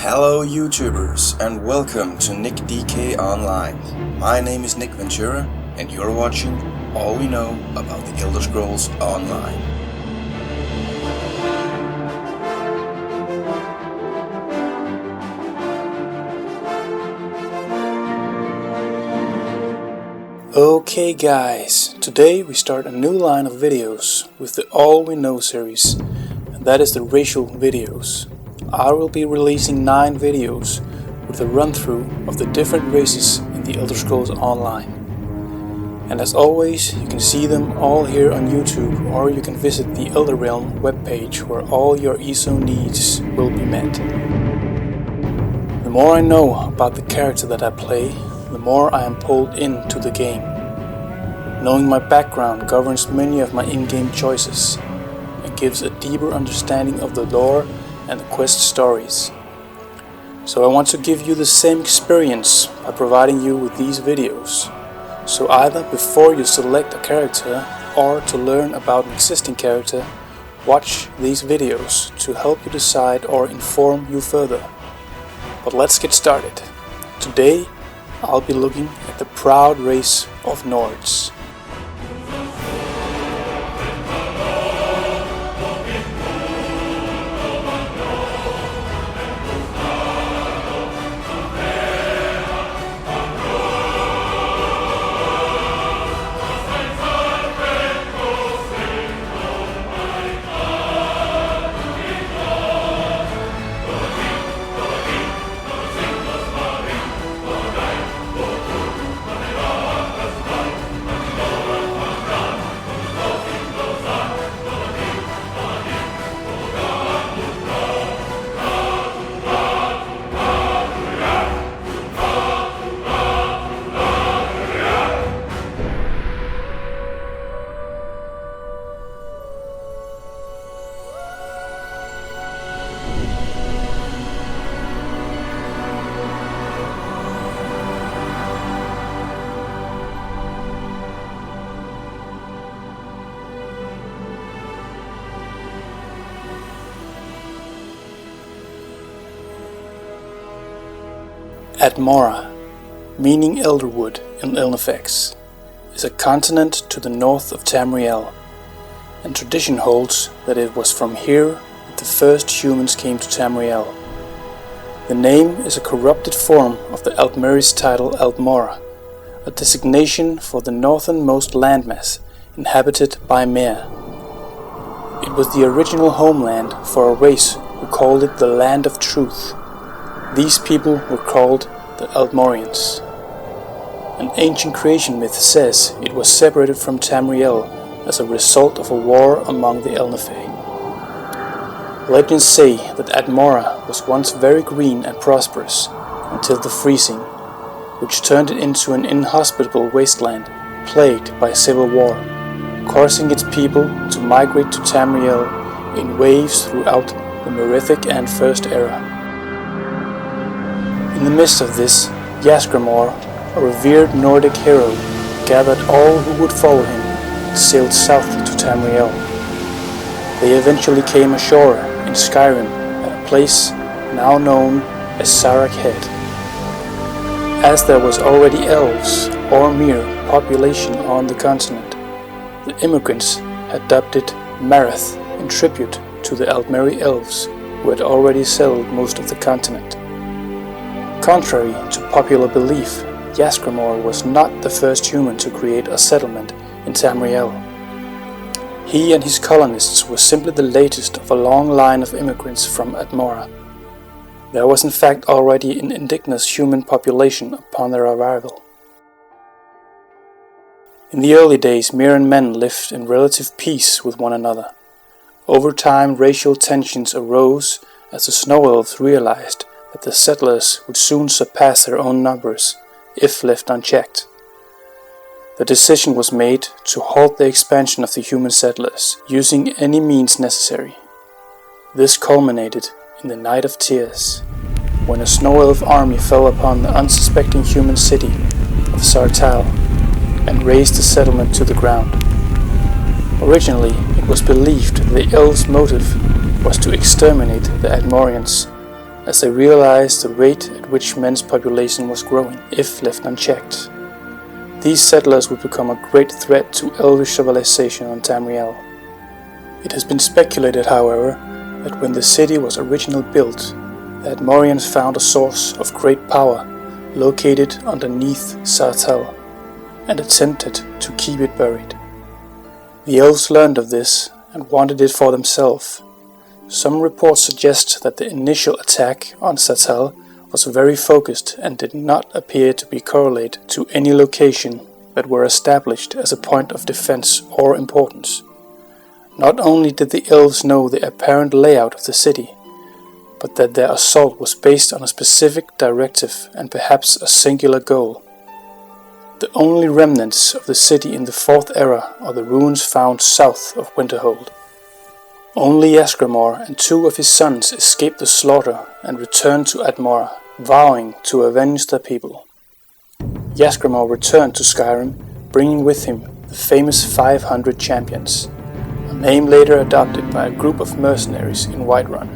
Hello YouTubers and welcome to Nick DK Online. My name is Nick Ventura and you're watching all we know about the Elder Scrolls Online. Okay guys, today we start a new line of videos with the All We Know series, and that is the racial videos. I will be releasing 9 videos with a run-through of the different races in the Elder Scrolls Online. And as always, you can see them all here on YouTube, or you can visit the Elder Realm webpage where all your ESO needs will be met. The more I know about the character that I play, the more I am pulled into the game. Knowing my background governs many of my in-game choices and gives a deeper understanding of the lore and the quest stories. So I want to give you the same experience by providing you with these videos. So either before you select a character or to learn about an existing character, watch these videos to help you decide or inform you further. But let's get started. Today I'll be looking at the proud race of Nords. Atmora, meaning Elderwood in Elnifex, is a continent to the north of Tamriel, and tradition holds that it was from here that the first humans came to Tamriel. The name is a corrupted form of the Altmeri's title Atmora, a designation for the northernmost landmass inhabited by Mer. It was the original homeland for a race who called it the Land of Truth. These people were called the Altmorians. An ancient creation myth says it was separated from Tamriel as a result of a war among the Elnifei. Legends say that Atmora was once very green and prosperous until the freezing, which turned it into an inhospitable wasteland plagued by civil war, causing its people to migrate to Tamriel in waves throughout the Merithic and First Era. In the midst of this, Yaskramor, a revered Nordic hero, gathered all who would follow him and sailed south to Tamriel. They eventually came ashore in Skyrim at a place now known as Sarak Head. As there was already elves or mere population on the continent, the immigrants adopted Marath in tribute to the Altmeri elves who had already settled most of the continent. Contrary to popular belief, Yaskramor was not the first human to create a settlement in Tamriel. He and his colonists were simply the latest of a long line of immigrants from Atmora. There was in fact already an indigenous human population upon their arrival. In the early days, Mer and men lived in relative peace with one another. Over time, racial tensions arose as the Snow Elves realized that the settlers would soon surpass their own numbers if left unchecked. The decision was made to halt the expansion of the human settlers, using any means necessary. This culminated in the Night of TES, when a Snow Elf army fell upon the unsuspecting human city of Sartal and razed the settlement to the ground. Originally, it was believed the elves' motive was to exterminate the Atmorians, as they realized the rate at which men's population was growing, if left unchecked. These settlers would become a great threat to Elvish civilization on Tamriel. It has been speculated, however, that when the city was originally built, the Atmorians found a source of great power located underneath Sartell and attempted to keep it buried. The elves learned of this and wanted it for themselves. Some reports suggest that the initial attack on Sartell was very focused and did not appear to be correlated to any location that were established as a point of defense or importance. Not only did the elves know the apparent layout of the city, but that their assault was based on a specific directive and perhaps a singular goal. The only remnants of the city in the Fourth Era are the ruins found south of Winterhold. Only Ysgramor and 2 of his sons escaped the slaughter and returned to Atmora, vowing to avenge their people. Ysgramor returned to Skyrim, bringing with him the famous 500 champions, a name later adopted by a group of mercenaries in Whiterun.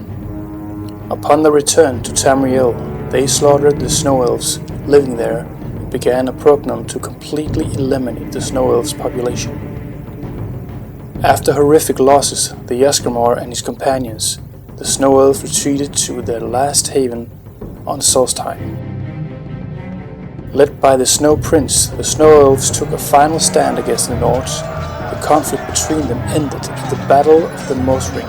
Upon their return to Tamriel, they slaughtered the Snow Elves living there and began a program to completely eliminate the Snow Elves population. After horrific losses, the Ysgramor and his companions, the Snow Elves retreated to their last haven on Solstheim. Led by the Snow Prince, the Snow Elves took a final stand against the Nords. The conflict between them ended in the Battle of the Mothring,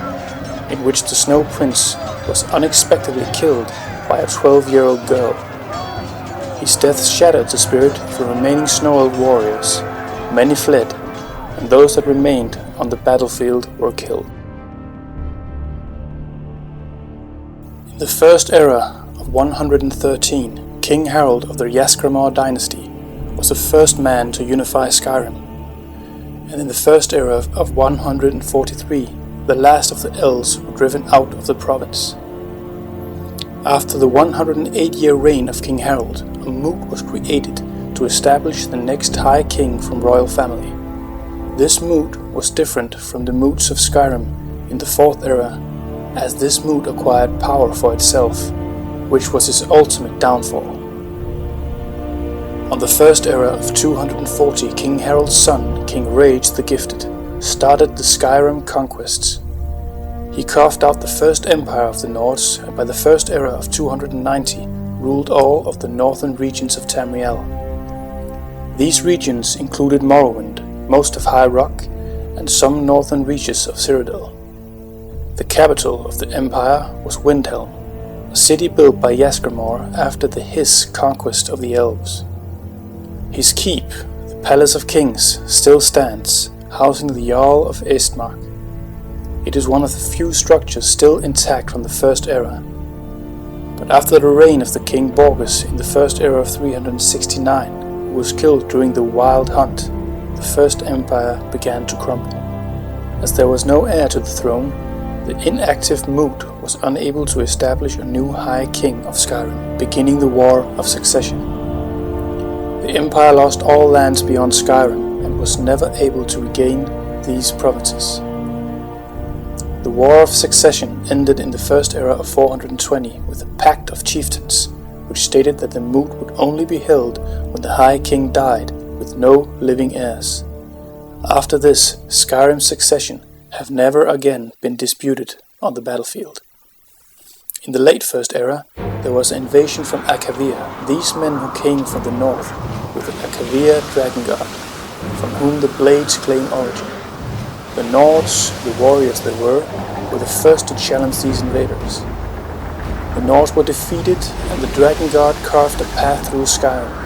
in which the Snow Prince was unexpectedly killed by a 12-year-old girl. His death shattered the spirit of the remaining Snow Elf warriors. Many fled, and those that remained on the battlefield were killed. In the First Era of 113, King Harald of the Ysgramor dynasty was the first man to unify Skyrim, and in the First Era of 143, the last of the elves were driven out of the province. After the 108-year reign of King Harald, a moot was created to establish the next High King from royal family. This moot was different from the moots of Skyrim in the Fourth Era, as this moot acquired power for itself, which was its ultimate downfall. On the First Era of 240, King Harald's son, King Rage the Gifted, started the Skyrim conquests. He carved out the first empire of the Nords, and by the First Era of 290 ruled all of the northern regions of Tamriel. These regions included Morrowind, most of High Rock, and some northern reaches of Cyrodiil. The capital of the empire was Windhelm, a city built by Ysgramor after his conquest of the elves. His keep, the Palace of Kings, still stands, housing the Jarl of Estmark. It is one of the few structures still intact from the First Era. But after the reign of the King Borgus in the First Era of 369, who was killed during the Wild Hunt, the First Empire began to crumble. As there was no heir to the throne, the inactive moot was unable to establish a new High King of Skyrim, beginning the War of Succession. The Empire lost all lands beyond Skyrim and was never able to regain these provinces. The War of Succession ended in the First Era of 420 with a Pact of Chieftains, which stated that the moot would only be held when the High King died, with no living heirs. After this, Skyrim's succession have never again been disputed on the battlefield. In the late First Era, there was an invasion from Akavir, these men who came from the north with the Akavir Dragon Guard, from whom the blades claim origin. The Nords, the warriors they were the first to challenge these invaders. The Nords were defeated and the Dragon Guard carved a path through Skyrim.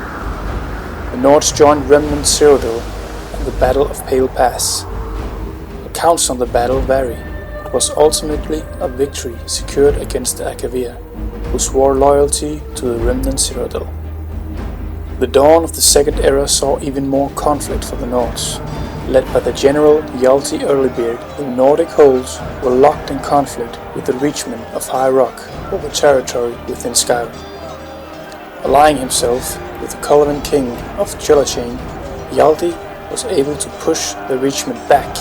The Nords joined remnant Cyrodiil and the Battle of Pale Pass. Accounts on the battle vary, but was ultimately a victory secured against the Akavir, who swore loyalty to the remnant Cyrodiil. The dawn of the Second Era saw even more conflict for the Nords. Led by the general Hjalti Earlybeard, the Nordic holds were locked in conflict with the Reachmen of High Rock over territory within Skyrim. Allying himself with the Covenant King of Chulachain, Hjalti was able to push the Reachmen back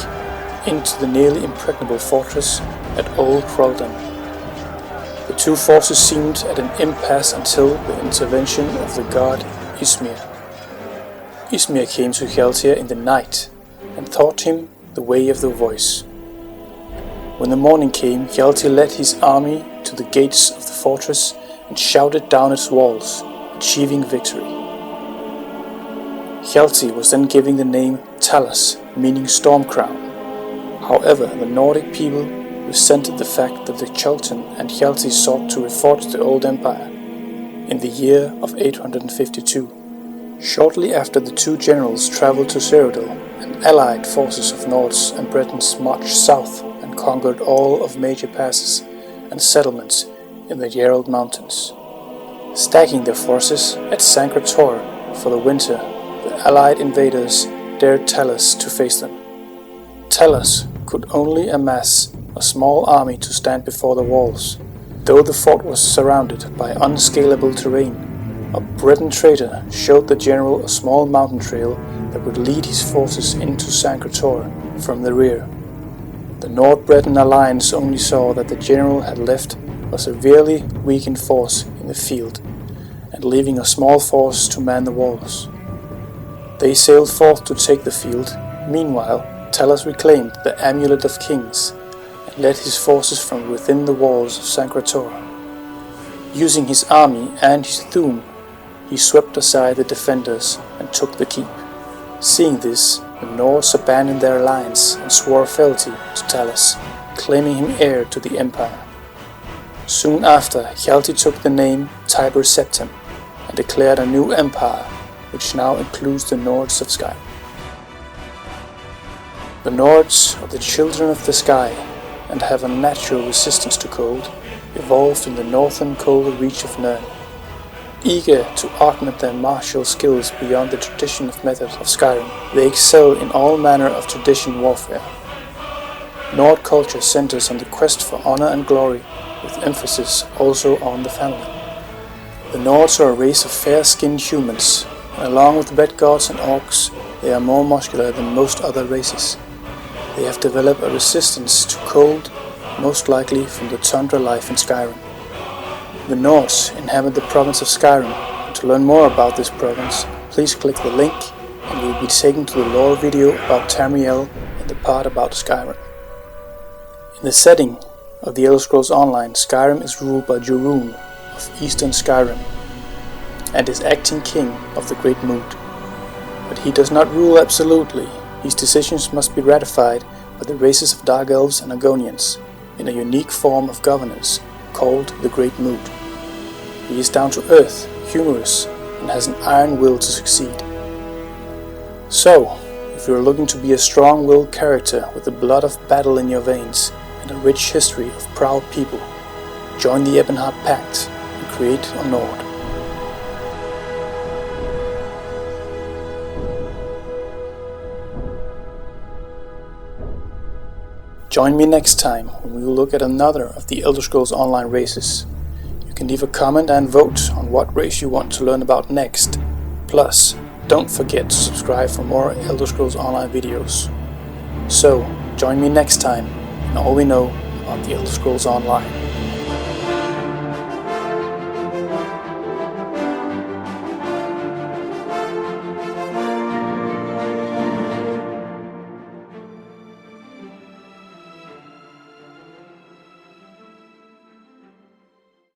into the nearly impregnable fortress at Old Croldan. The two forces seemed at an impasse until the intervention of the god Ysmir. Ysmir came to Hjaltir in the night and taught him the way of the voice. When the morning came, Hjaltir led his army to the gates of the fortress and shouted down its walls, achieving victory. Hjaltir was then given the name Talas, meaning storm crown. However, the Nordic people resented the fact that the Chultan and Hjaltir sought to reforge the old empire in the year of 852. Shortly after the two generals travelled to Cyrodiil, and allied forces of Nords and Bretons marched south and conquered all of major passes and settlements in the Gerald Mountains. Stacking their forces at Sankrator for the winter, the allied invaders dared Talas to face them. Talas could only amass a small army to stand before the walls. Though the fort was surrounded by unscalable terrain, a Breton trader showed the general a small mountain trail that would lead his forces into Sankrator from the rear. The Nord-Breton alliance only saw that the general had left a severely weakened force in the field, and leaving a small force to man the walls. They sailed forth to take the field. Meanwhile, Talas reclaimed the Amulet of Kings and led his forces from within the walls of Sankrator. Using his army and his Thu'um, he swept aside the defenders and took the keep. Seeing this, the Nords abandoned their alliance and swore fealty to Talas, claiming him heir to the empire. Soon after, Hjaltir took the name Tiber Septim and declared a new empire, which now includes the Nords of Sky. The Nords are the children of the sky and have a natural resistance to cold, evolved in the northern cold reach of Nirn. Eager to augment their martial skills beyond the tradition of methods of Skyrim, they excel in all manner of tradition warfare. Nord culture centers on the quest for honor and glory, with emphasis also on the family. The Nords are a race of fair-skinned humans, and along with red gods and orcs, they are more muscular than most other races. They have developed a resistance to cold, most likely from the tundra life in Skyrim. The Nords inhabit the province of Skyrim, and to learn more about this province, please click the link and you will be taken to the lore video about Tamriel and the part about Skyrim. In the setting of the Elder Scrolls Online, Skyrim is ruled by Jorun of Eastern Skyrim and is acting king of the Great Mood. But he does not rule absolutely. His decisions must be ratified by the races of Dark Elves and Argonians in a unique form of governance called the Great Mood. He is down to earth, humorous, and has an iron will to succeed. So, if you are looking to be a strong-willed character with the blood of battle in your veins and a rich history of proud people, join the Ebonheart Pact and create a Nord. Join me next time when we will look at another of the Elder Scrolls Online races. You can leave a comment and vote on what race you want to learn about next. Plus, don't forget to subscribe for more Elder Scrolls Online videos. So, join me next time in all we know about the Elder Scrolls Online.